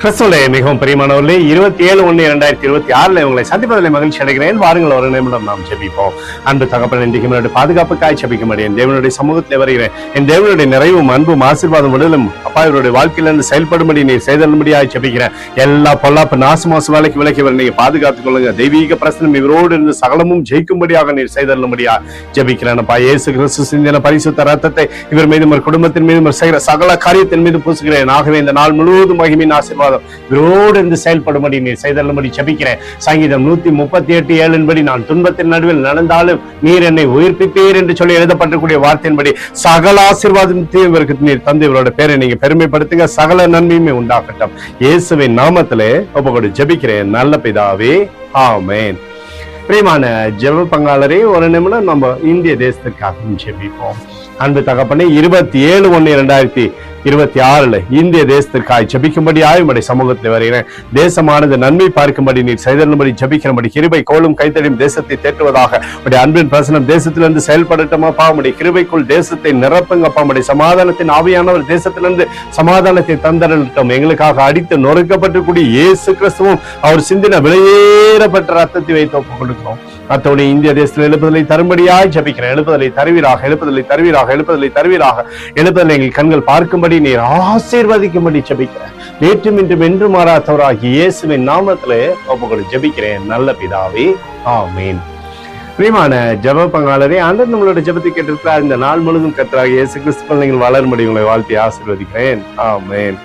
கிறிஸ்துவிலே மிகவும் பிரியமானவர்களே, 27/1/2026 உங்களை சந்திப்பதில் மகிழ்ச்சி அடைகிறேன். வாருங்கள், ஒரு நிமிடம் நாம் ஜெபிப்போம். அன்பு தகப்பன், இன்றைக்கு என்னுடைய பாதுகாப்புக்காய் ஜெபிக்கும்படி என் தேவனுடைய சமூகத்தில் வருகிறேன். என் தேவனுடைய நிறைவும் அன்பும் ஆசீர்வாதம் விடலும் அப்பா இவருடைய வாழ்க்கையிலிருந்து செயல்படும்படி நீர் செய்தல்படியாய் ஜெபிக்கிறேன். எல்லா பொல்லாப்பு நாசமாசு வேலைக்கு விலக்கி வர நீங்க பாதுகாத்துக் கொள்ளுங்க. தெய்வீக பிரசனம் இவரோடு இருந்து சகலமும் ஜெயிக்கும்படியாக நீர் செய்தல்படியா ஜெபிக்கிறேன். அப்பா இயேசு கிறிஸ்து சிந்தின பரிசுத்த ரத்தத்தை இவர் மீதும் குடும்பத்தின் மீதும் செய்கிற சகல காரியத்தின் மீது பூசுகிறேன். ஆகவே இந்த நாள் முழுவதும் மகிமையின் ஆசீர்வாதம் இவரோடு இருந்து செயல்படும்படி நீர் செய்தல்படி ஜெபிக்கிறேன். சங்கீதம் 138:7 நான் துன்பத்தின் நடுவில் நடந்தாலும் நீர் என்னை உயிர்ப்பிப்பீர் என்று சொல்லி எழுதப்பட்டிருக்கூடிய வார்த்தையின்படி சகல ஆசீர்வாதத்தையும் இவருக்கு நீர் தந்து இவரோட பேரை நீங்க பெருமைப்படுத்துங்க. சகல நன்மையுமே உண்டாகட்டும். இயேசுவின் நாமத்திலே ஒப்புக்கொண்டு ஜெபிக்கிறேன் நல்ல பிதாவே, ஆமென். பிரியமான ஜெப பங்காளரே, ஒரு நிமிடம் நம்ம இந்திய தேசத்திற்காக ஜெபிப்போம். அன்பு தகப்பனே, 27/1/2026 இந்திய தேசத்திற்காக ஜெபிக்கும்படி உம்முடைய சமூகத்தில் வருகிறேன். தேசமானது நன்மை பார்க்கும்படி நீர் செய்தபடி ஜெபிக்கிறபடி கிருபை கோலும் கைத்தடியும் தேசத்தை தேற்றுவதாக உடைய அன்பின் பிரசனம் தேசத்திலிருந்து செயல்படட்டுமாப்பா. உடைய கிருபைக்குள் தேசத்தை நிரப்புங்கப்பா. உடைய சமாதானத்தின் ஆவியானவர் தேசத்திலிருந்து சமாதானத்தை தந்தரட்டும். எங்களுக்காக அடித்து நொறுக்கப்பட்டிருக்கூடிய இயேசு கிறிஸ்துவும் அவர் சிந்தின விலையேறப்பட்ட ரத்தத்தை வைத்து ஒப்புக் கொடுக்கிறோம். அத்தோடு இந்திய தேசத்தில் எழுப்புதலை தரும்படியாய் ஜெபிக்கிறேன். எழுப்புதலை தருவீராக, எழுப்புதலை தருவீராக, எழுப்புதலை தருவீராக. எழுப்புதலை எங்கள் கண்கள் பார்க்கும்படி நீர் ஆசீர்வதிக்கும்படி ஜெபிக்கிறேன். நேற்றும் இன்றும் என்று மாறாதவராகி இயேசுவின் நாமத்திலே ஒப்புக்கொண்டு ஜெபிக்கிறேன் நல்ல பிதாவே, ஆமென். பிரியமான ஜெப பங்காளரே, ஆண்டவர் நம்மளோட ஜெபத்தை கேட்டிருக்கிறார். இந்த நாள் முழுவதும் கர்த்தராகிய இயேசு கிறிஸ்துவில் நீங்கள் வளரும்படி உங்களை வாழ்த்தி ஆசீர்வதிக்கிறேன். ஆமென்.